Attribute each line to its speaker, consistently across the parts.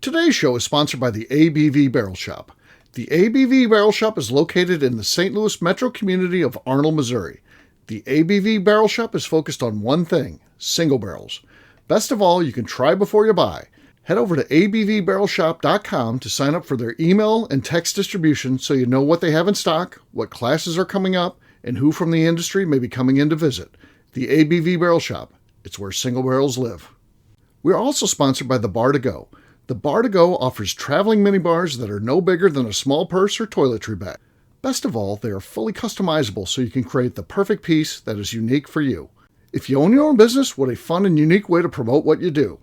Speaker 1: Today's show is sponsored by the ABV Barrel Shop. The ABV Barrel Shop is located in the St. Louis metro community of Arnold, Missouri. The ABV Barrel Shop is focused on one thing, single barrels. Best of all, you can try before you buy. Head over to abvbarrelshop.com to sign up for their email and text distribution so you know what they have in stock, what classes are coming up, and who from the industry may be coming in to visit. The ABV Barrel Shop. It's where single barrels live. We are also sponsored by the Bar to Go. The Bar to Go offers traveling minibars that are no bigger than a small purse or toiletry bag. Best of all, they are fully customizable so you can create the perfect piece that is unique for you. If you own your own business, what a fun and unique way to promote what you do.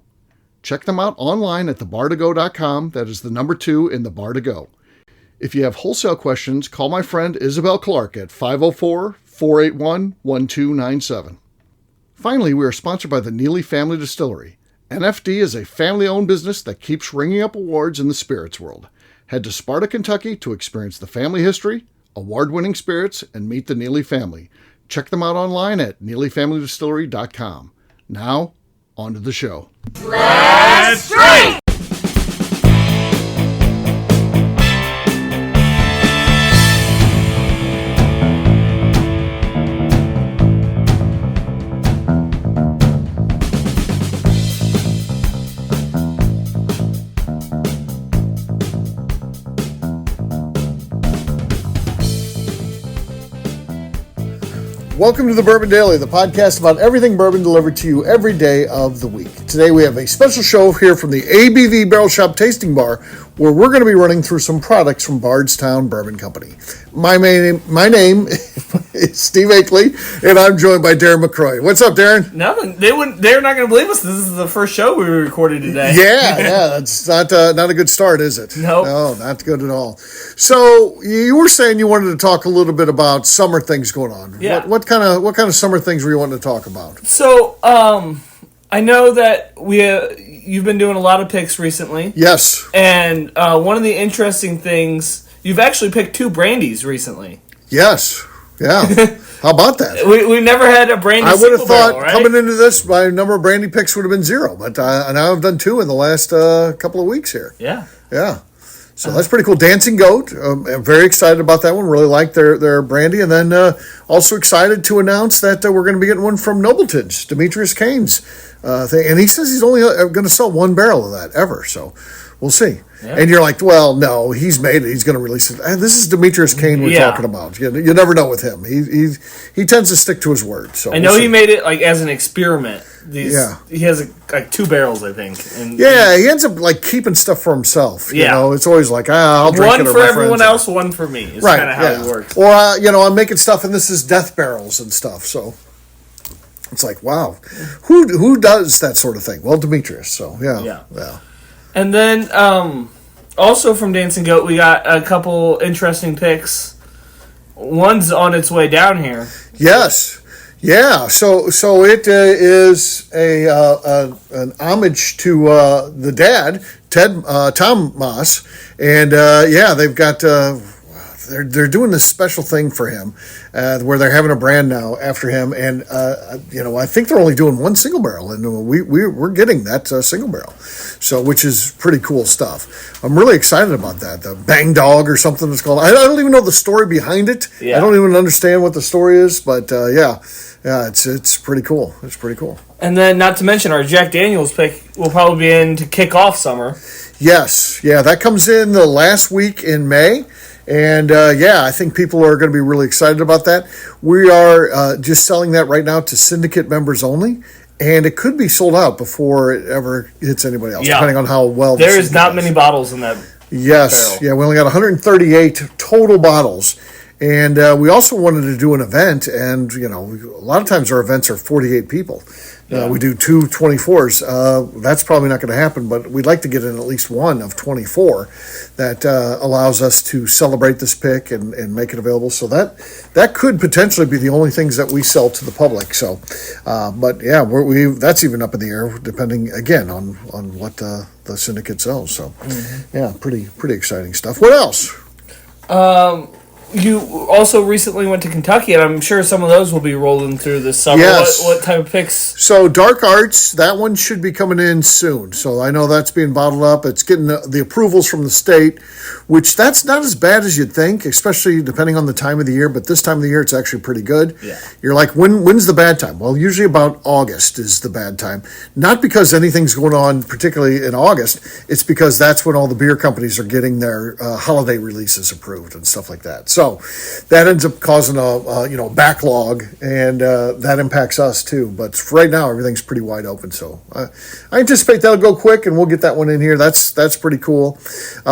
Speaker 1: Check them out online at thebartogo.com. That is the number 2 in the Bar to Go. If you have wholesale questions, call my friend Isabel Clark at 504-481-1297. Finally, we are sponsored by the Neely Family Distillery. NFD is a family-owned business that keeps ringing up awards in the spirits world. Head to Sparta, Kentucky to experience the family history, award-winning spirits, and meet the Neely family. Check them out online at neelyfamilydistillery.com. Now, on to the show.
Speaker 2: Let's drink!
Speaker 1: Welcome to the Bourbon Daily, the podcast about everything bourbon delivered to you every day of the week. Today we have a special show here from the ABV Barrel Shop Tasting Bar, where we're going to be running through some products from Bardstown Bourbon Company. My name is Steve Akeley, and I'm joined by Darren McCroy. What's up, Darren?
Speaker 2: Nothing. They're not going to believe us. This is the first show we recorded today.
Speaker 1: Yeah, that's not a good start, is it?
Speaker 2: Nope.
Speaker 1: No, not good at all. So you were saying you wanted to talk a little bit about summer things going on.
Speaker 2: Yeah.
Speaker 1: What kind of summer things were you wanting to talk about?
Speaker 2: So, I know that you've been doing a lot of picks recently.
Speaker 1: Yes.
Speaker 2: And one of the interesting things, you've actually picked 2 brandies recently.
Speaker 1: Yes. Yeah. How about that?
Speaker 2: We never had a brandy.
Speaker 1: I would have thought
Speaker 2: barrel, right?
Speaker 1: coming into this, my number of brandy picks would have been 0, but now I've done 2 in the last couple of weeks here.
Speaker 2: Yeah.
Speaker 1: Yeah. So that's pretty cool. Dancing Goat. I'm very excited about that one. Really like their brandy. And then also excited to announce that we're going to be getting one from Nobleton's, Demetrius Cain's thing. And he says he's only going to sell 1 barrel of that ever. So we'll see. Yeah. And you're like, well, no, he's made it. He's going to release it. And this is Demetrius Cain we're talking about. You never know with him. He tends to stick to his word. So
Speaker 2: I know he made it like as an experiment. He has like 2 barrels, I think. And
Speaker 1: he ends up like keeping stuff for himself. You know, it's always like, I'll drink it.
Speaker 2: 1 for everyone else, 1 for me. It's kind of how it works.
Speaker 1: Or I'm making stuff, and this is death barrels and stuff. So it's like, wow, who does that sort of thing? Well, Demetrius. So yeah.
Speaker 2: And then also from Dancing Goat, we got a couple interesting picks. One's on its way down here.
Speaker 1: Yes. Yeah, so it is an homage to the dad, Tom Moss, and they've got they're doing this special thing for him where they're having a brand now after him, and I think they're only doing 1 single barrel, and we're getting that single barrel, so which is pretty cool stuff. I'm really excited about that. The Bang Dog or something it's called. I don't even know the story behind it. Yeah. I don't even understand what the story is, but it's pretty cool. It's pretty cool.
Speaker 2: And then, not to mention, our Jack Daniels pick will probably be in to kick off summer.
Speaker 1: Yes, that comes in the last week in May. And, I think people are going to be really excited about that. We are just selling that right now to syndicate members only. And it could be sold out before it ever hits anybody else, depending on how well
Speaker 2: there is not many bottles in that
Speaker 1: Yes.
Speaker 2: barrel.
Speaker 1: We only got 138 total bottles. And we also wanted to do an event, and, a lot of times our events are 48 people. We do 2 24s. That's probably not going to happen, but we'd like to get in at least one of 24 that allows us to celebrate this pick and make it available. So that could potentially be the only things that we sell to the public. So, that's even up in the air, depending, again, on what the syndicate sells. So, pretty exciting stuff. What else?
Speaker 2: you also recently went to Kentucky, and I'm sure some of those will be rolling through this summer.
Speaker 1: Yes.
Speaker 2: What type of picks?
Speaker 1: So Dark Arts, that one should be coming in soon. So I know that's being bottled up. It's getting the approvals from the state, which that's not as bad as you'd think, especially depending on the time of the year. But this time of the year, it's actually pretty good.
Speaker 2: Yeah.
Speaker 1: You're like, when's the bad time? Well, usually about August is the bad time. Not because anything's going on particularly in August. It's because that's when all the beer companies are getting their holiday releases approved and stuff like that. So that ends up causing a backlog, and that impacts us too. But for right now, everything's pretty wide open. So I anticipate that'll go quick, and we'll get that one in here. That's pretty cool.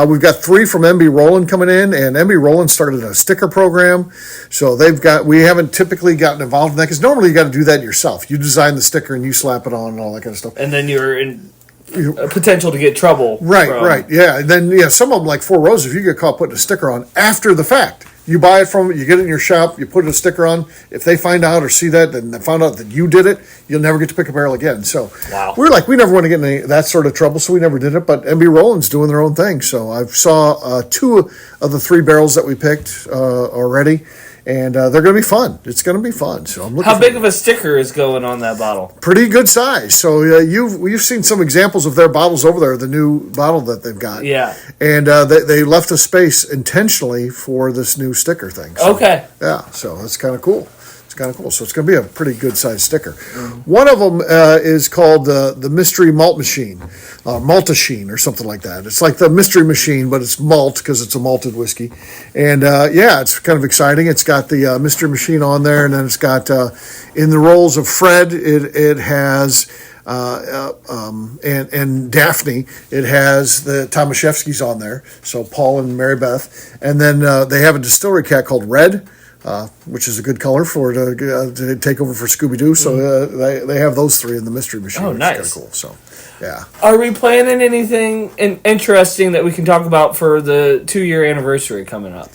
Speaker 1: We've got 3 from MB Roland coming in, and MB Roland started a sticker program. So we haven't typically gotten involved in that because normally you got to do that yourself. You design the sticker and you slap it on and all that kind of stuff.
Speaker 2: And then you're in potential to get trouble.
Speaker 1: Right, yeah. And then, some of them, like Four Roses, if you get caught putting a sticker on after the fact, you buy it from you get it in your shop, you put a sticker on. If they find out or see that, and they found out that you did it, you'll never get to pick a barrel again. So we're like, we never want to get in that sort of trouble, so we never did it. But MB Roland's doing their own thing. So I saw 2 of the 3 barrels that we picked already. And they're going to be fun. It's going to be fun. So I'm looking.
Speaker 2: How big of a sticker is going on that bottle?
Speaker 1: Pretty good size. So you've seen some examples of their bottles over there. The new bottle that they've got.
Speaker 2: Yeah.
Speaker 1: And they left a space intentionally for this new sticker thing. So,
Speaker 2: okay.
Speaker 1: Yeah. So that's kind of cool. So it's going to be a pretty good sized sticker. One of them is called the Mystery Malt Machine, Maltachine or something like that. It's like the Mystery Machine, but it's malt because it's a malted whiskey. And it's kind of exciting. It's got the Mystery Machine on there, and then it's got in the rolls of Fred. It has. And Daphne, it has the Tomaszewskis on there. So Paul and Mary Beth, and then they have a distillery cat called Red. Which is a good color for to take over for Scooby-Doo. So they have those 3 in the Mystery Machine.
Speaker 2: Oh, nice.
Speaker 1: Which is kind of cool. So, yeah.
Speaker 2: Are we planning anything interesting that we can talk about for the 2-year anniversary coming up?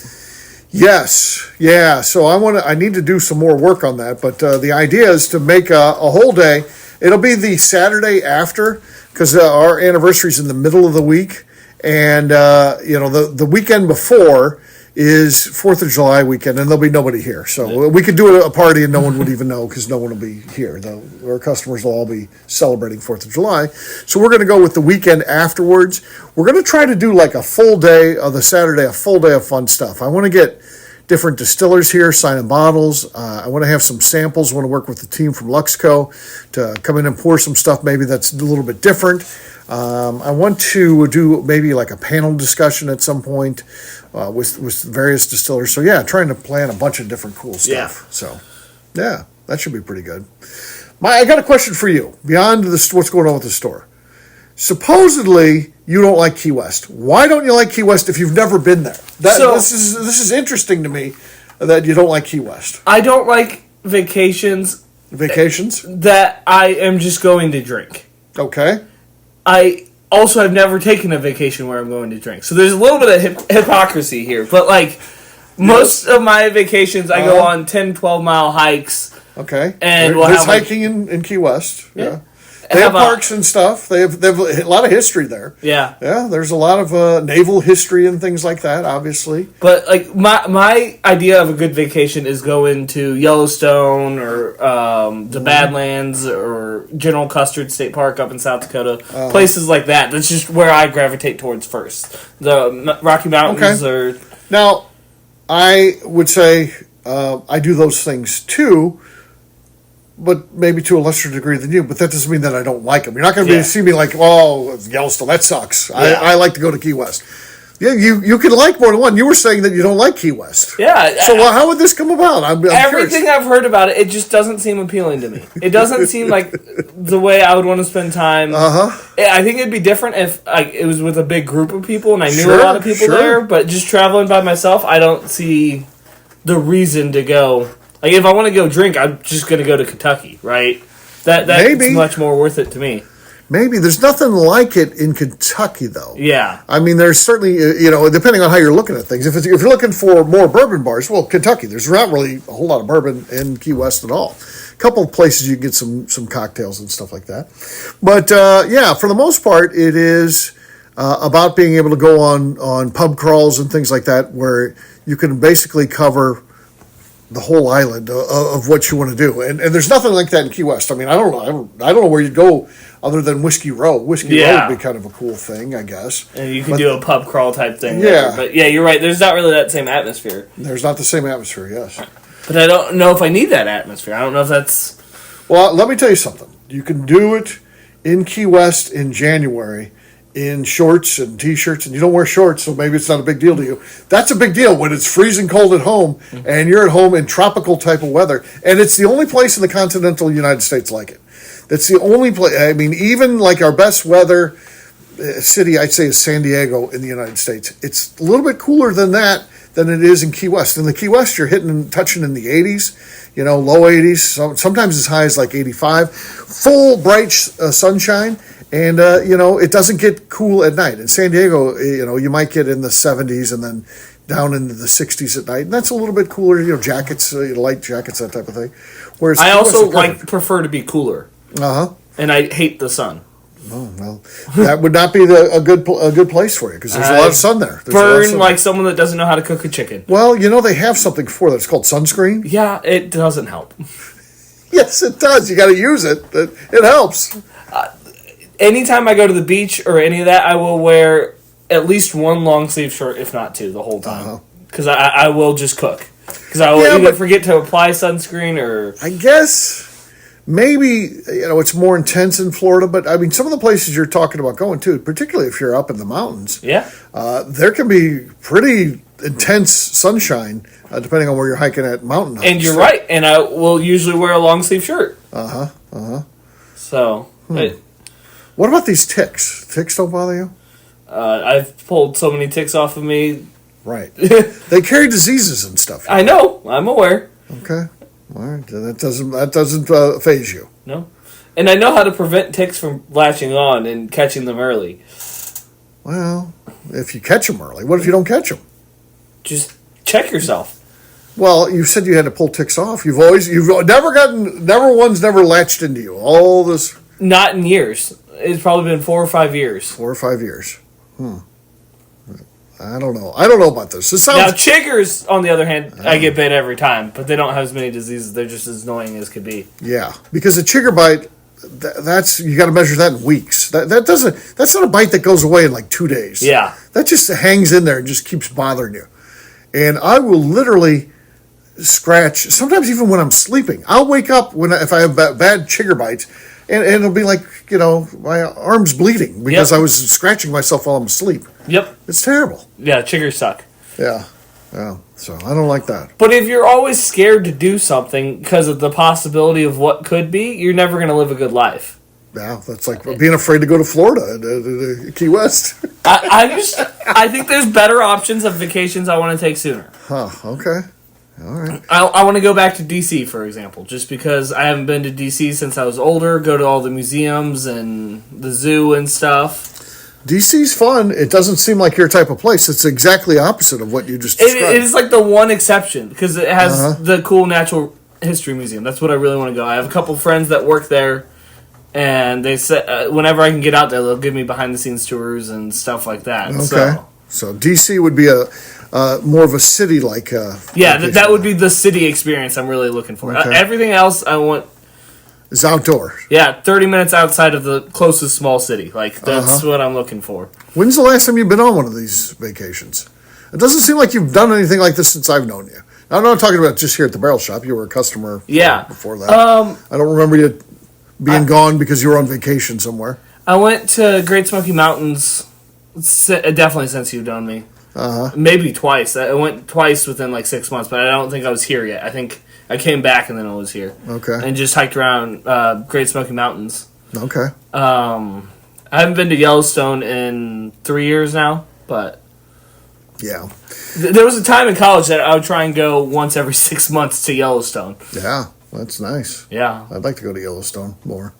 Speaker 1: Yes. Yeah. So I need to do some more work on that. But the idea is to make a whole day. It'll be the Saturday after because our anniversary is in the middle of the week. And, the weekend before is 4th of July weekend, and there'll be nobody here. So we could do a party and no one would even know because no one will be here. Our customers will all be celebrating 4th of July. So we're going to go with the weekend afterwards. We're going to try to do like a full day of the Saturday, a full day of fun stuff. I want to get different distillers here signing bottles. I want to have some samples. I want to work with the team from Luxco to come in and pour some stuff maybe that's a little bit different. I want to do maybe like a panel discussion at some point with various distillers. So trying to plan a bunch of different cool stuff.
Speaker 2: Yeah.
Speaker 1: So that should be pretty good. I got a question for you beyond what's going on with the store. Supposedly you don't like Key West. Why don't you like Key West if you've never been there? This is interesting to me that you don't like Key West.
Speaker 2: I don't like vacations.
Speaker 1: Vacations?
Speaker 2: That I am just going to drink.
Speaker 1: Okay.
Speaker 2: I also have never taken a vacation where I'm going to drink. So there's a little bit of hypocrisy here. But, most of my vacations, I go on 10, 12-mile hikes.
Speaker 1: Okay.
Speaker 2: And
Speaker 1: there's hiking in Key West. Yeah. They have parks and stuff. They have a lot of history there.
Speaker 2: Yeah.
Speaker 1: Yeah, there's a lot of naval history and things like that, obviously.
Speaker 2: But, my idea of a good vacation is going to Yellowstone or the Badlands or General Custer State Park up in South Dakota. Places like that. That's just where I gravitate towards first. The Rocky Mountains or...
Speaker 1: Now, I would say I do those things too, but maybe to a lesser degree than you. But that doesn't mean that I don't like them. You're not going to see me like, oh, Yellowstone, that sucks. Yeah. I like to go to Key West. Yeah, you can like more than one. You were saying that you don't like Key West.
Speaker 2: Yeah.
Speaker 1: So how would this come about? I'm
Speaker 2: everything
Speaker 1: curious.
Speaker 2: I've heard about it, it just doesn't seem appealing to me. It doesn't seem like the way I would want to spend time. I think it'd be different if it was with a big group of people and I knew a lot of people there. But just traveling by myself, I don't see the reason to go. Like, if I want to go drink, I'm just going to go to Kentucky, right? That's much more worth it to me.
Speaker 1: Maybe. There's nothing like it in Kentucky, though.
Speaker 2: Yeah.
Speaker 1: I mean, there's certainly, depending on how you're looking at things. If you're looking for more bourbon bars, well, Kentucky, there's not really a whole lot of bourbon in Key West at all. A couple of places you can get some cocktails and stuff like that. But, for the most part, it is about being able to go on pub crawls and things like that, where you can basically cover the whole island of what you want to do. And there's nothing like that in Key West. I mean, I don't know. I don't know where you'd go other than Whiskey Row. Whiskey Row would be kind of a cool thing, I guess.
Speaker 2: And you could do a pub crawl type thing.
Speaker 1: Yeah.
Speaker 2: There. But yeah, you're right. There's not really that same atmosphere.
Speaker 1: There's not the same atmosphere, yes.
Speaker 2: But I don't know if I need that atmosphere. I don't know if that's...
Speaker 1: Well, let me tell you something. You can do it in Key West in January in shorts and T-shirts, and you don't wear shorts, so maybe it's not a big deal to you. That's a big deal when it's freezing cold at home, and you're at home in tropical type of weather, and it's the only place in the continental United States like it. That's the only place. I mean, even like our best weather city, I'd say, is San Diego in the United States. It's a little bit cooler than that than it is in Key West. In the Key West, you're touching in the 80s, low 80s, sometimes as high as like 85. Full, bright sunshine. And, it doesn't get cool at night. In San Diego, you might get in the 70s and then down into the 60s at night. And that's a little bit cooler, jackets, light jackets, that type of thing. Whereas
Speaker 2: I also prefer to be cooler.
Speaker 1: Uh-huh.
Speaker 2: And I hate the sun.
Speaker 1: Oh, well, that would not be a good place for you because there's a lot of sun there.
Speaker 2: Burn like someone that doesn't know how to cook a chicken.
Speaker 1: Well, they have something for that. It's called sunscreen.
Speaker 2: Yeah, it doesn't help.
Speaker 1: Yes, it does. You got to use it. It helps.
Speaker 2: Anytime I go to the beach or any of that, I will wear at least one long sleeve shirt, if not two, the whole time. Because I will just cook. Because I will either forget to apply sunscreen or... I
Speaker 1: guess maybe, it's more intense in Florida, but I mean, some of the places you're talking about going to, particularly if you're up in the mountains, there can be pretty intense sunshine, depending on where you're hiking at mountain hikes.
Speaker 2: And you're right, and I will usually wear a long sleeve shirt. So...
Speaker 1: What about these ticks? Ticks don't bother you?
Speaker 2: I've pulled so many ticks off of me.
Speaker 1: Right. They carry diseases and stuff.
Speaker 2: I know. I'm aware.
Speaker 1: Okay. All right. That doesn't faze you.
Speaker 2: No. And I know how to prevent ticks from latching on and catching them early. Well,
Speaker 1: if you catch them early, what if you don't catch them?
Speaker 2: Just check yourself.
Speaker 1: Well, you said you had to pull ticks off. You've never latched into you. All this.
Speaker 2: Not in years. It's probably been 4 or 5 years.
Speaker 1: 4 or 5 years. I don't know. I don't know about this.
Speaker 2: Now, chiggers, on the other hand, I get bit every time, but they don't have as many diseases. They're just as annoying as could be.
Speaker 1: Yeah, because a chigger bite, that's you got to measure that in weeks. That's not a bite that goes away in like 2 days.
Speaker 2: Yeah,
Speaker 1: that just hangs in there and just keeps bothering you. And I will literally scratch. Sometimes even when I'm sleeping, I'll wake up if I have bad chigger bites. And it'll be like, my arm's bleeding because I was scratching myself while I'm asleep.
Speaker 2: Yep.
Speaker 1: It's terrible.
Speaker 2: Yeah, chiggers suck.
Speaker 1: Yeah. Yeah. So I don't like that.
Speaker 2: But if you're always scared to do something because of the possibility of what could be, you're never going to live a good life.
Speaker 1: Yeah, that's like being afraid to go to Florida, Key West.
Speaker 2: I think there's better options of vacations I want to take sooner.
Speaker 1: Huh, okay. All right.
Speaker 2: I want to go back to D.C., for example, just because I haven't been to D.C. since I was older, go to all the museums and the zoo and stuff.
Speaker 1: D.C.'s fun. It doesn't seem like your type of place. It's exactly opposite of what you just described.
Speaker 2: It is like the one exception, because it has the cool natural history museum. That's what I really want to go. I have a couple friends that work there, and they said whenever I can get out there, they'll give me behind-the-scenes tours and stuff like that.
Speaker 1: Okay. So D.C. would be more of a city-like...
Speaker 2: that would be the city experience I'm really looking for. Okay. Everything else I want...
Speaker 1: is outdoor.
Speaker 2: Yeah, 30 minutes outside of the closest small city. Like, that's what I'm looking for.
Speaker 1: When's the last time you've been on one of these vacations? It doesn't seem like you've done anything like this since I've known you. I'm not talking about just here at the Barrel Shop. You were a customer before that. I don't remember you being gone because you were on vacation somewhere.
Speaker 2: I went to Great Smoky Mountains definitely since you've known me. Maybe twice. I went twice within like 6 months, but I don't think I was here yet. I think I came back and then I was here.
Speaker 1: Okay.
Speaker 2: And just hiked around Great Smoky Mountains.
Speaker 1: Okay.
Speaker 2: I haven't been to Yellowstone in 3 years now, but...
Speaker 1: Yeah.
Speaker 2: There was a time in college that I would try and go once every 6 months to Yellowstone.
Speaker 1: Yeah, that's nice.
Speaker 2: Yeah.
Speaker 1: I'd like to go to Yellowstone more.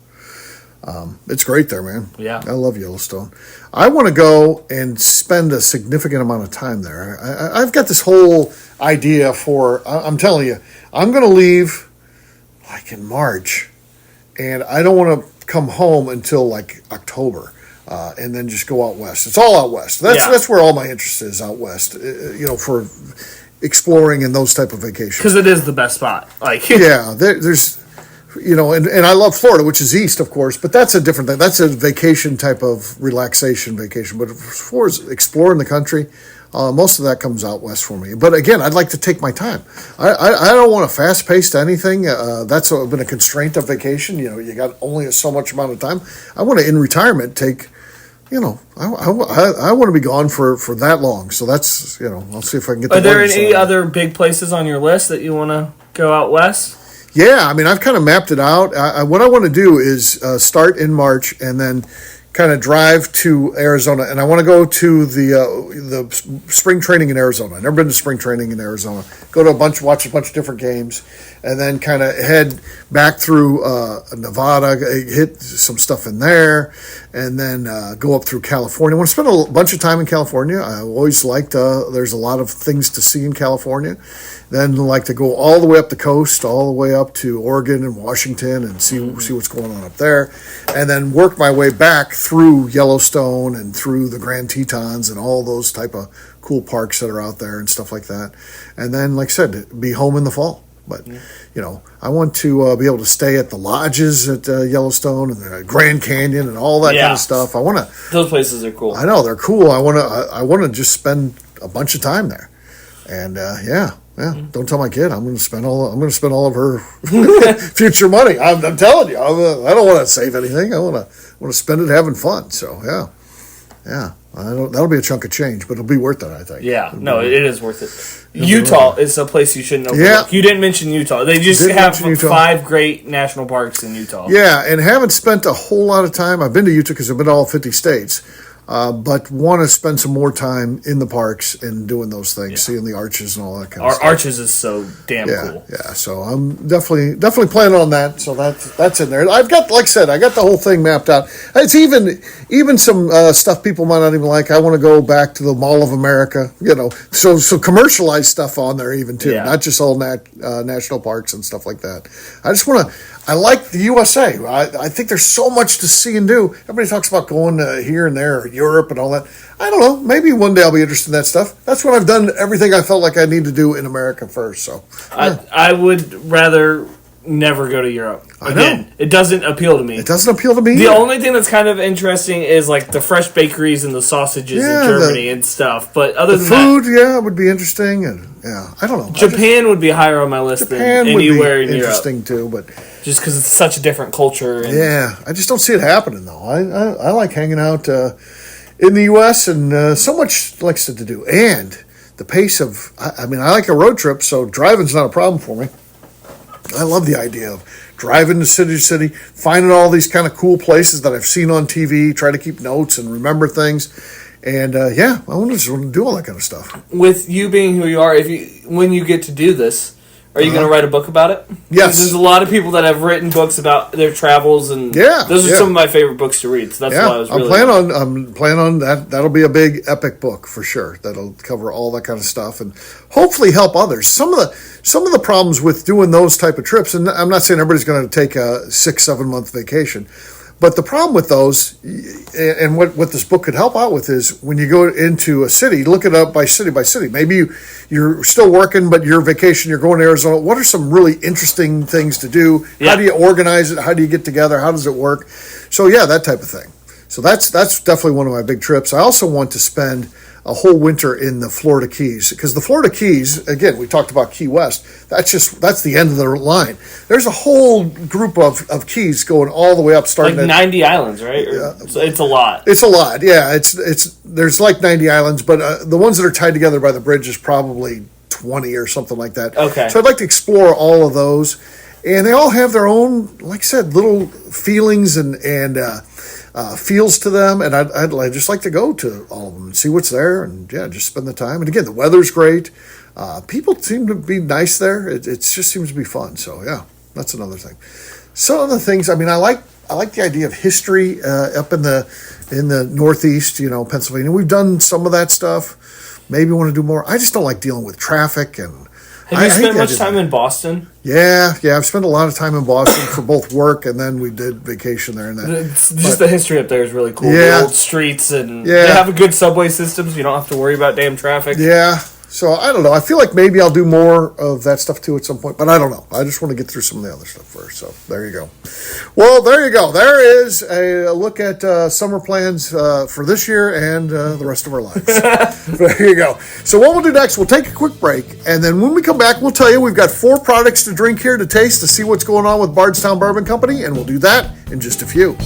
Speaker 1: It's great there, man.
Speaker 2: Yeah.
Speaker 1: I love Yellowstone. I want to go and spend a significant amount of time there. I've got this whole idea I'm telling you, I'm going to leave like in March, and I don't want to come home until like October. and then just go out west. It's all out west. That's where all my interest is, out west. For exploring and those type of vacations.
Speaker 2: Because it is the best spot.
Speaker 1: There's. And I love Florida, which is east, of course, but that's a different thing. That's a vacation type of relaxation vacation. But as far as exploring the country, most of that comes out west for me. But again, I'd like to take my time. I don't want a fast-paced anything. That's been a constraint of vacation. You got only so much amount of time. I want to, in retirement, take, I want to be gone for that long. So that's, I'll see if I can get.
Speaker 2: Are there any other big places on your list that you want to go out west?
Speaker 1: Yeah, I mean, I've kind of mapped it out. What I want to do is start in March and then kind of drive to Arizona, and I want to go to the spring training in Arizona. I've never been to spring training in Arizona. Go to watch a bunch of different games, and then kind of head back through Nevada, hit some stuff in there, and then go up through California. I want to spend a bunch of time in California. I always liked, there's a lot of things to see in California. Then like to go all the way up the coast, all the way up to Oregon and Washington, and see what's going on up there, and then work my way back through Yellowstone and through the Grand Tetons and all those type of cool parks that are out there and stuff like that. And then, like I said, be home in the fall. But, I want to be able to stay at the lodges at Yellowstone and the Grand Canyon and all that kind of stuff.
Speaker 2: Those places are cool.
Speaker 1: I know, they're cool. I want to just spend a bunch of time there. And, don't tell my kid I'm going to spend all of her future money. I'm telling you, I don't want to save anything. I want to spend it having fun. So that'll be a chunk of change, but it'll be worth it, I think.
Speaker 2: Yeah, it is worth it. Utah is a place you shouldn't overlook.
Speaker 1: Yeah.
Speaker 2: You didn't mention Utah. They just have 5 great national parks in Utah.
Speaker 1: Yeah, and haven't spent a whole lot of time. I've been to Utah because I've been to all 50 states. But want to spend some more time in the parks and doing those things, seeing the arches and all that kind of stuff.
Speaker 2: Arches is so damn cool.
Speaker 1: Yeah. So I'm definitely planning on that. So that's in there. I've got, like I said, I got the whole thing mapped out. It's even some stuff people might not even like. I want to go back to the Mall of America. So commercialized stuff on there even too, not just all national parks and stuff like that. I like the USA. I think there's so much to see and do. Everybody talks about going here and there, or Europe and all that. I don't know. Maybe one day I'll be interested in that stuff. That's when I've done everything I felt like I need to do in America first. So
Speaker 2: I would rather never go to Europe. Again, it doesn't appeal to me.
Speaker 1: It doesn't appeal to me
Speaker 2: The
Speaker 1: either.
Speaker 2: only thing that's kind of interesting is like the fresh bakeries and the sausages in Germany and stuff. But other than
Speaker 1: food, would be interesting. And I don't know.
Speaker 2: Japan would be higher on my list than anywhere in Europe.
Speaker 1: Interesting too, but
Speaker 2: just because it's such a different culture. And
Speaker 1: I just don't see it happening though. I like hanging out in the U.S. and so much likes to do. And the pace of, I like a road trip, so driving's not a problem for me. I love the idea of driving to city to city, finding all these kind of cool places that I've seen on TV, try to keep notes and remember things. And I want to do all that kind of stuff.
Speaker 2: With you being who you are, when you get to do this, are you going to write a book about it?
Speaker 1: Yes.
Speaker 2: There's a lot of people that have written books about their travels, and those are some of my favorite books to read. So that's why I was really.
Speaker 1: I'm planning on that. That'll be a big epic book for sure. That'll cover all that kind of stuff and hopefully help others. Some of the problems with doing those type of trips, and I'm not saying everybody's going to take a 6-7 month vacation. But the problem with those, and what this book could help out with, is when you go into a city, look it up by city by city. Maybe you're still working, but you're vacation, you're going to Arizona. What are some really interesting things to do? Yeah. How do you organize it? How do you get together? How does it work? So, that type of thing. So that's definitely one of my big trips. I also want to spend a whole winter in the Florida Keys, because the Florida Keys, again, we talked about Key West. That's the end of the line. There's a whole group of keys going all the way up, starting
Speaker 2: like 90 islands, right? So it's a lot.
Speaker 1: It's a lot. Yeah, it's there's like 90 islands, but the ones that are tied together by the bridge is probably 20 or something like that. Okay. So I'd like to explore all of those, and they all have their own, like I said, little feelings and feels to them, and I'd just like to go to all of them and see what's there, and just spend the time. And again, the weather's great. People seem to be nice there. It just seems to be fun. So that's another thing. Some of the things, I like the idea of history up in the Northeast, Pennsylvania. We've done some of that stuff. Maybe want to do more. I just don't like dealing with traffic and
Speaker 2: Have you spent much time in Boston?
Speaker 1: Yeah. I've spent a lot of time in Boston for both work, and then we did vacation there. And
Speaker 2: the history up there is really cool.
Speaker 1: Yeah.
Speaker 2: The old streets, and they have a good subway system, so you don't have to worry about damn traffic.
Speaker 1: Yeah. So, I don't know. I feel like maybe I'll do more of that stuff, too, at some point. But I don't know. I just want to get through some of the other stuff first. So, there you go. Well, there you go. There is a look at summer plans for this year and the rest of our lives. There you go. So, what we'll do next, we'll take a quick break. And then when we come back, we'll tell you we've got 4 products to drink here to taste to see what's going on with Bardstown Bourbon Company. And we'll do that in just a few.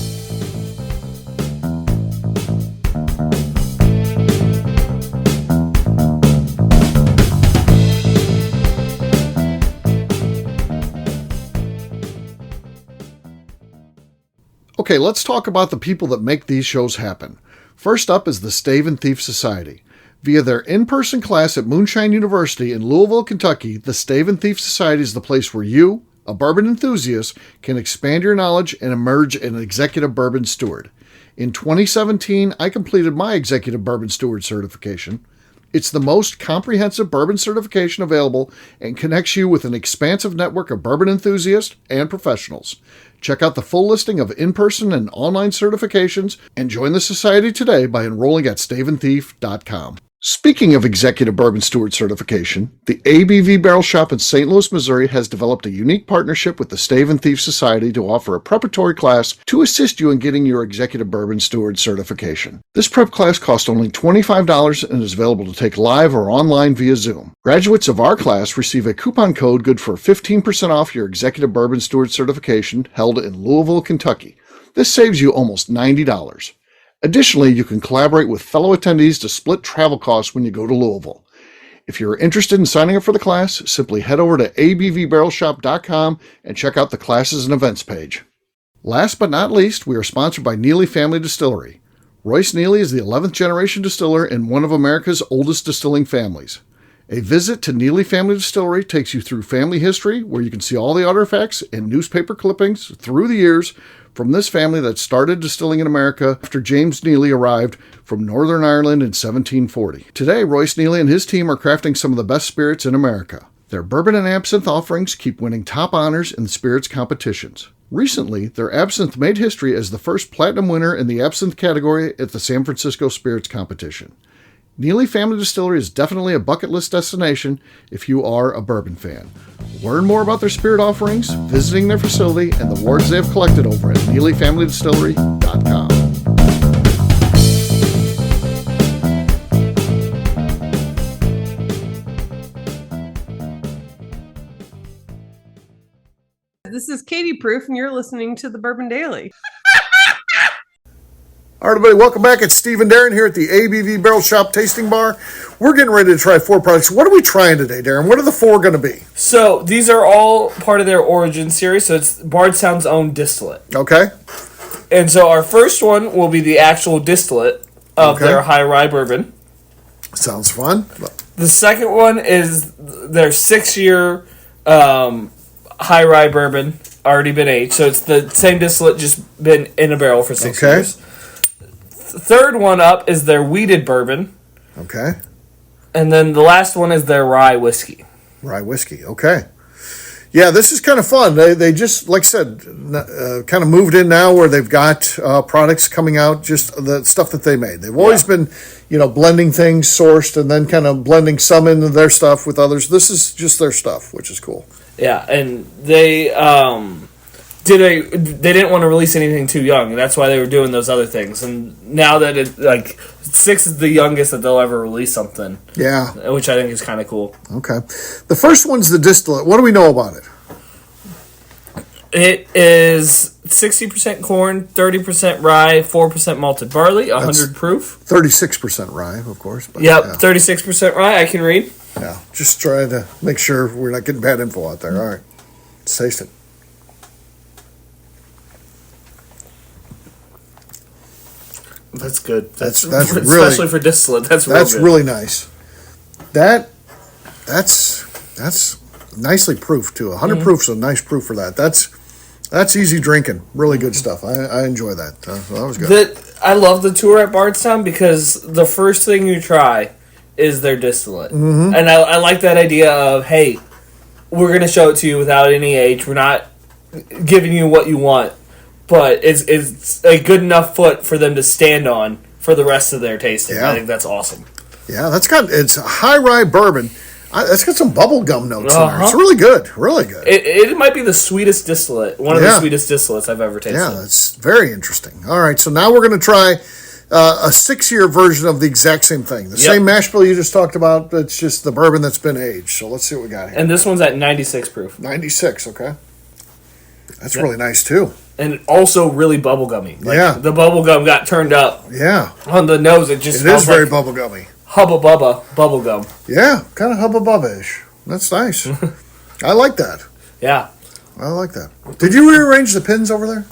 Speaker 1: Okay, let's talk about the people that make these shows happen. First up is the Stave and Thief Society. Via their in-person class at Moonshine University in Louisville, Kentucky, the Stave and Thief Society is the place where you, a bourbon enthusiast, can expand your knowledge and emerge an executive bourbon steward. In 2017, I completed my executive bourbon steward certification. It's the most comprehensive bourbon certification available and connects you with an expansive network of bourbon enthusiasts and professionals. Check out the full listing of in-person and online certifications and join the society today by enrolling at staveandthief.com. Speaking of Executive Bourbon Steward certification, the ABV Barrel Shop in St. Louis, Missouri has developed a unique partnership with the Stave and Thief Society to offer a preparatory class to assist you in getting your Executive Bourbon Steward certification. This prep class costs only $25 and is available to take live or online via Zoom. Graduates of our class receive a coupon code good for 15% off your Executive Bourbon Steward certification held in Louisville, Kentucky. This saves you almost $90. Additionally, you can collaborate with fellow attendees to split travel costs when you go to Louisville. If you're interested in signing up for the class, simply head over to abvbarrelshop.com and check out the classes and events page. Last but not least, we are sponsored by Neely Family Distillery. Royce Neely is the 11th generation distiller in one of America's oldest distilling families. A visit to Neely Family Distillery takes you through family history, where you can see all the artifacts and newspaper clippings through the years from this family that started distilling in America after James Neely arrived from Northern Ireland in 1740. Today, Royce Neely and his team are crafting some of the best spirits in America. Their bourbon and absinthe offerings keep winning top honors in spirits competitions. Recently, their absinthe made history as the first platinum winner in the absinthe category at the San Francisco Spirits Competition. Neely Family Distillery is definitely a bucket list destination if you are a bourbon fan. Learn more about their spirit offerings, visiting their facility, and the awards they have collected over at NeelyFamilyDistillery.com.
Speaker 3: This is Katie Proof, and you're listening to the Bourbon Daily.
Speaker 1: All right, everybody, welcome back. It's Steve and Darren here at the ABV Barrel Shop Tasting Bar. We're getting ready to try 4 products. What are we trying today, Darren? What are the 4 going to be?
Speaker 2: So, these are all part of their origin series, so it's Bardstown's own distillate.
Speaker 1: Okay.
Speaker 2: And so our first one will be the actual distillate of their high rye bourbon.
Speaker 1: Sounds fun.
Speaker 2: The second one is their 6-year high rye bourbon, already been aged. So it's the same distillate, just been in a barrel for 6 years. The third one up is their wheated bourbon.
Speaker 1: Okay.
Speaker 2: And then the last one is their rye whiskey.
Speaker 1: Rye whiskey, okay. Yeah, this is kind of fun. They just, like I said, kind of moved in now where they've got products coming out, just the stuff that they made. They've always been, blending things sourced and then kind of blending some into their stuff with others. This is just their stuff, which is cool.
Speaker 2: Yeah, and they didn't want to release anything too young, and that's why they were doing those other things. And now that 6 is the youngest that they'll ever release something.
Speaker 1: Yeah.
Speaker 2: Which I think is kind of cool.
Speaker 1: Okay. The first one's the distillate. What do we know about it?
Speaker 2: It is 60% corn, 30% rye, 4% malted barley, 100 proof.
Speaker 1: 36% rye, of course. But
Speaker 2: 36% rye, I can read.
Speaker 1: Yeah, just trying to make sure we're not getting bad info out there. All right. Let's taste it.
Speaker 2: That's good. That's
Speaker 1: really,
Speaker 2: especially for distillate. That's good.
Speaker 1: Really nice. That's nicely proof too. 100 proof's a nice proof for that. That's easy drinking. Really good stuff. I enjoy that. So that was good.
Speaker 2: I love the tour at Bardstown because the first thing you try is their distillate, and I like that idea of, hey, we're going to show it to you without any age. We're not giving you what you want, but it's a good enough foot for them to stand on for the rest of their tasting.
Speaker 1: Yeah.
Speaker 2: I think that's awesome.
Speaker 1: Yeah, it's a high rye bourbon. It's got some bubblegum notes in there. It's really good. Really good.
Speaker 2: It might be the sweetest distillate. One of the sweetest distillates I've ever tasted.
Speaker 1: Yeah, that's very interesting. All right, so now we're going to try a 6-year version of the exact same thing. The same mash bill you just talked about, it's just the bourbon that's been aged. So let's see what we got here.
Speaker 2: And this one's at 96 proof.
Speaker 1: 96, okay. That's really nice, too.
Speaker 2: And also really bubblegummy. The bubblegum got turned up.
Speaker 1: Yeah.
Speaker 2: On the nose, it
Speaker 1: is very bubblegummy.
Speaker 2: Hubba Bubba bubblegum.
Speaker 1: Yeah, kind of Hubba Bubba-ish. That's nice. I like that.
Speaker 2: Yeah.
Speaker 1: I like that. Did you rearrange the pins over there?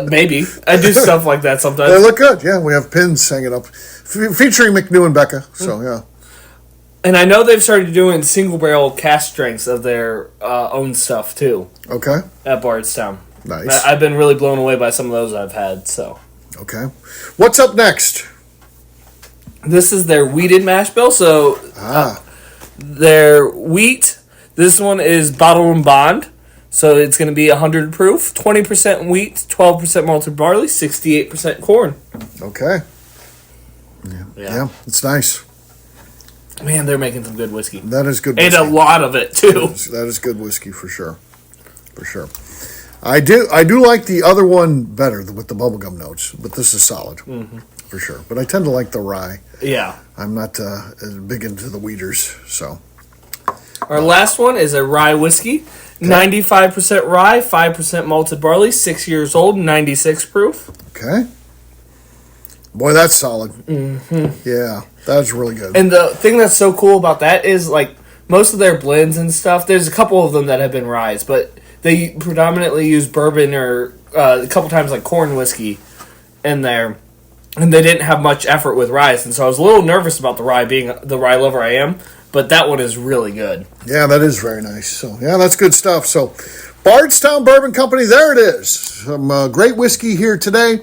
Speaker 2: Maybe. I do stuff like that sometimes.
Speaker 1: They look good. Yeah, we have pins hanging up. Featuring McNew and Becca. So, yeah.
Speaker 2: And I know they've started doing single barrel cask strengths of their own stuff, too.
Speaker 1: Okay.
Speaker 2: At Bardstown.
Speaker 1: Nice.
Speaker 2: I've been really blown away by some of those I've had, so.
Speaker 1: Okay. What's up next?
Speaker 2: This is their wheated mash bill. So their wheat, this one is bottle and bond. So it's going to be 100 proof, 20% wheat, 12% malted barley, 68% corn.
Speaker 1: Okay. Yeah, it's nice.
Speaker 2: Man, they're making some good whiskey.
Speaker 1: That is good whiskey.
Speaker 2: And a lot of it, too.
Speaker 1: That is good whiskey for sure. For sure. I do like the other one better with the bubblegum notes, but this is solid. Mm-hmm. For sure. But I tend to like the rye.
Speaker 2: Yeah.
Speaker 1: I'm not as big into the wheaters, so.
Speaker 2: Our last one is a rye whiskey. 95% rye, 5% malted barley, 6 years old, 96 proof.
Speaker 1: Okay. Boy, that's solid. Mm-hmm. Yeah, that's really good.
Speaker 2: And the thing that's so cool about that is, like, most of their blends and stuff, there's a couple of them that have been ryes, but they predominantly use bourbon or a couple times, like, corn whiskey in there. And they didn't have much effort with rye, and so I was a little nervous about the rye, being the rye lover I am, but that one is really good.
Speaker 1: Yeah, that is very nice. So, yeah, that's good stuff. So, Bardstown Bourbon Company, there it is. Some great whiskey here today,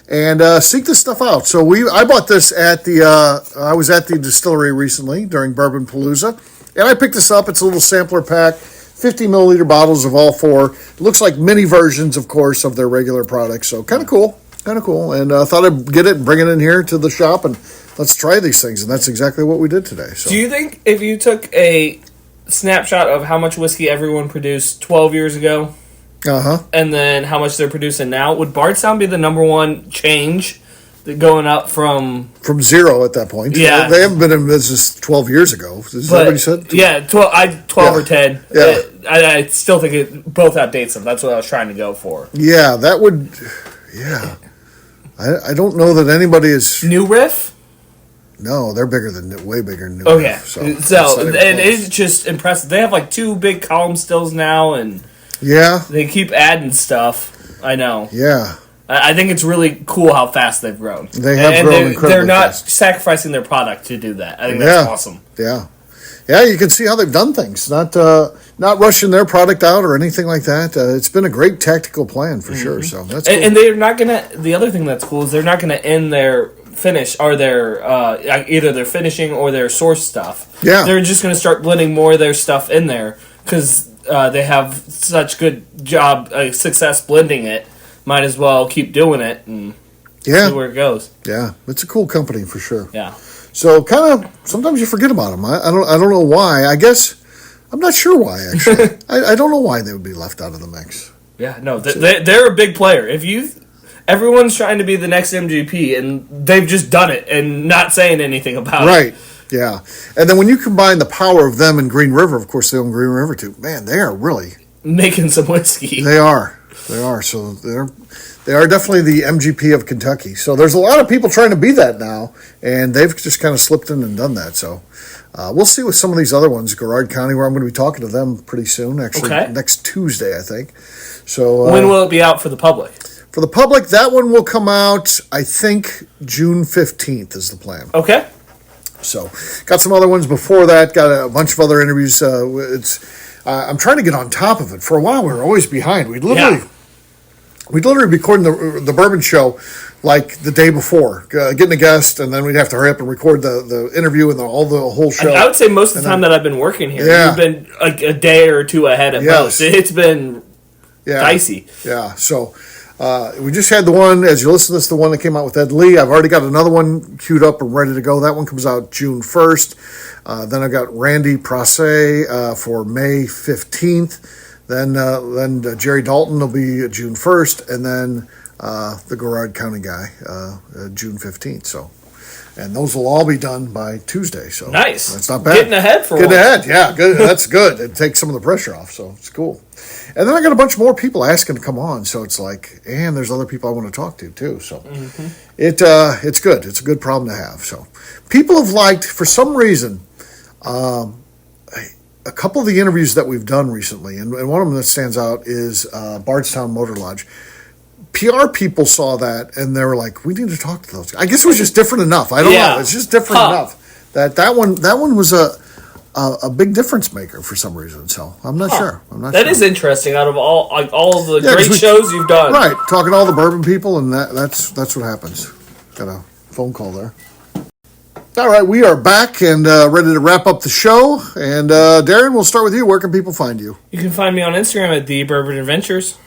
Speaker 1: and seek this stuff out. So, I bought this at I was at the distillery recently during Bourbon Palooza, and I picked this up. It's a little sampler pack, 50 milliliter bottles of all four. It looks like mini versions, of course, of their regular products, so kind of cool. Kind of cool, and I thought I'd get it and bring it in here to the shop, and let's try these things, and that's exactly what we did today. So.
Speaker 2: Do you think if you took a snapshot of how much whiskey everyone produced 12 years ago, and then how much they're producing now, would Bardstown be the number one change going up from
Speaker 1: zero at that point?
Speaker 2: Yeah.
Speaker 1: They haven't been in business 12 years ago. Is that what you said?
Speaker 2: Yeah, 12 or 10.
Speaker 1: Yeah.
Speaker 2: I still think it both outdates them. That's what I was trying to go for.
Speaker 1: Yeah, that would... Yeah. I don't know that anybody is...
Speaker 2: New Riff?
Speaker 1: No, they're way bigger than New
Speaker 2: Okay.
Speaker 1: Riff.
Speaker 2: So and it's just impressive. They have like 2 big column stills now, and they keep adding stuff. I know.
Speaker 1: Yeah.
Speaker 2: I think it's really cool how fast they've grown.
Speaker 1: They have grown incredibly
Speaker 2: They're not
Speaker 1: fast.
Speaker 2: Sacrificing their product to do that. I think that's awesome.
Speaker 1: Yeah. Yeah, you can see how they've done things. Not rushing their product out or anything like that. It's been a great tactical plan for sure. So that's cool.
Speaker 2: And they're not gonna. The other thing that's cool is they're not gonna end their finish or their either their finishing or their source stuff.
Speaker 1: Yeah,
Speaker 2: they're just gonna start blending more of their stuff in there because they have such good success blending it. Might as well keep doing it and see where it goes.
Speaker 1: Yeah, it's a cool company for sure.
Speaker 2: Yeah.
Speaker 1: So kind of sometimes you forget about them. I don't know why. I guess I'm not sure why actually. I don't know why they would be left out of the mix.
Speaker 2: Yeah, no, they're a big player. Everyone's trying to be the next MGP, and they've just done it and not saying anything about it.
Speaker 1: Right. Yeah. And then when you combine the power of them and Green River, of course they own Green River too. Man, they are really
Speaker 2: making some whiskey.
Speaker 1: They are. So they are definitely the MGP of Kentucky. So there's a lot of people trying to be that now, and they've just kind of slipped in and done that. So we'll see with some of these other ones. Garrard County, where I'm going to be talking to them pretty soon, actually next Tuesday, I think. So
Speaker 2: when will it be out for the public?
Speaker 1: For the public, that one will come out, I think, June 15th is the plan.
Speaker 2: Okay.
Speaker 1: So got some other ones before that. Got a bunch of other interviews. I'm trying to get on top of it. For a while, we were always behind. We'd literally we'd literally be recording the bourbon show like the day before, getting a guest, and then we'd have to hurry up and record the interview and the whole show.
Speaker 2: I would say most of the time that I've been working here, you've been like a day or two ahead at most. It's been dicey.
Speaker 1: Yeah, so we just had the one, as you listen to this, the one that came out with Ed Lee. I've already got another one queued up and ready to go. That one comes out June 1st. Then I got Randy Prasse for May 15th. Then Jerry Dalton will be June 1st, and then the Garrard County guy June 15th. So, and those will all be done by Tuesday. So
Speaker 2: nice.
Speaker 1: That's not bad.
Speaker 2: Getting ahead for
Speaker 1: Getting ahead, yeah, good. That's good. It takes some of the pressure off, so it's cool. And then I got a bunch more people asking to come on, so it's like, and there's other people I want to talk to too. So it's good. It's a good problem to have. So people have liked, for some reason, a couple of the interviews that we've done recently, and one of them that stands out is Bardstown Motor Lodge. PR people saw that, and they were like, we need to talk to those guys. I guess it was just different enough. I don't know. It's just different enough. That one was a big difference maker for some reason. So I'm not sure.
Speaker 2: That is interesting. Out of all of the great shows you've done,
Speaker 1: right? Talking to all the bourbon people, and that's what happens. Got a phone call there. All right, we are back and ready to wrap up the show. And Darren, we'll start with you. Where can people find you?
Speaker 2: You can find me on Instagram at The Bourbon Adventures.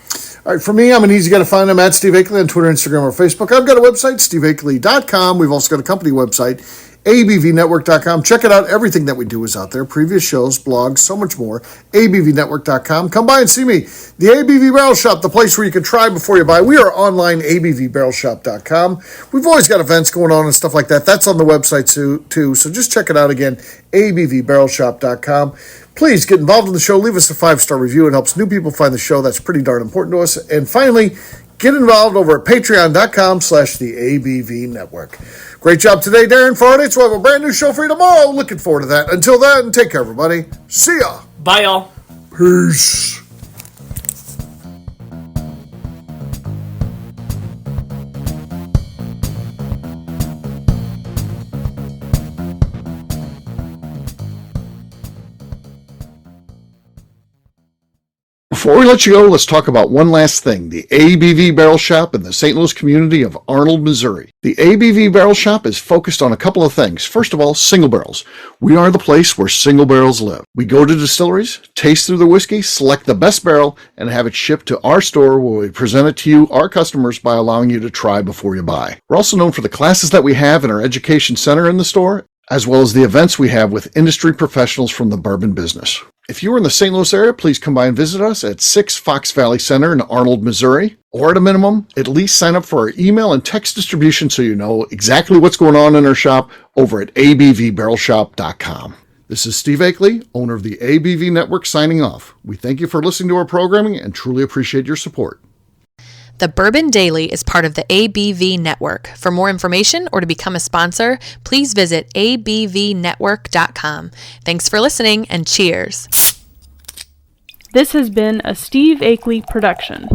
Speaker 1: All right, for me, I'm an easy guy to find. I'm at Steve Akeley on Twitter, Instagram, or Facebook. I've got a website, steveakeley.com. We've also got a company website, abvnetwork.com. Check it out. Everything that we do is out there. Previous shows, blogs, so much more. abvnetwork.com. Come by and see me. The ABV Barrel Shop, the place where you can try before you buy. We are online, abvbarrelshop.com. We've always got events going on and stuff like that. That's on the website too. So just check it out again, abvbarrelshop.com. Please get involved in the show. Leave us a 5-star review. It helps new people find the show. That's pretty darn important to us. And finally, get involved over at patreon.com/the Network. Great job today, Darren Farnitz. We'll have a brand new show for you tomorrow. Looking forward to that. Until then, take care, everybody. See ya.
Speaker 2: Bye, y'all.
Speaker 1: Peace. Before we let you go, let's talk about one last thing, the ABV Barrel Shop in the St. Louis community of Arnold, Missouri. The ABV Barrel Shop is focused on a couple of things. First of all, single barrels. We are the place where single barrels live. We go to distilleries, taste through the whiskey, select the best barrel, and have it shipped to our store where we present it to you, our customers, by allowing you to try before you buy. We're also known for the classes that we have in our education center in the store, as well as the events we have with industry professionals from the bourbon business. If you're in the St. Louis area, please come by and visit us at 6 Fox Valley Center in Arnold, Missouri. Or at a minimum, at least sign up for our email and text distribution so you know exactly what's going on in our shop over at abvbarrelshop.com. This is Steve Akeley, owner of the ABV Network, signing off. We thank you for listening to our programming and truly appreciate your support.
Speaker 4: The Bourbon Daily is part of the ABV Network. For more information or to become a sponsor, please visit abvnetwork.com. Thanks for listening and cheers.
Speaker 5: This has been a Steve Akeley production.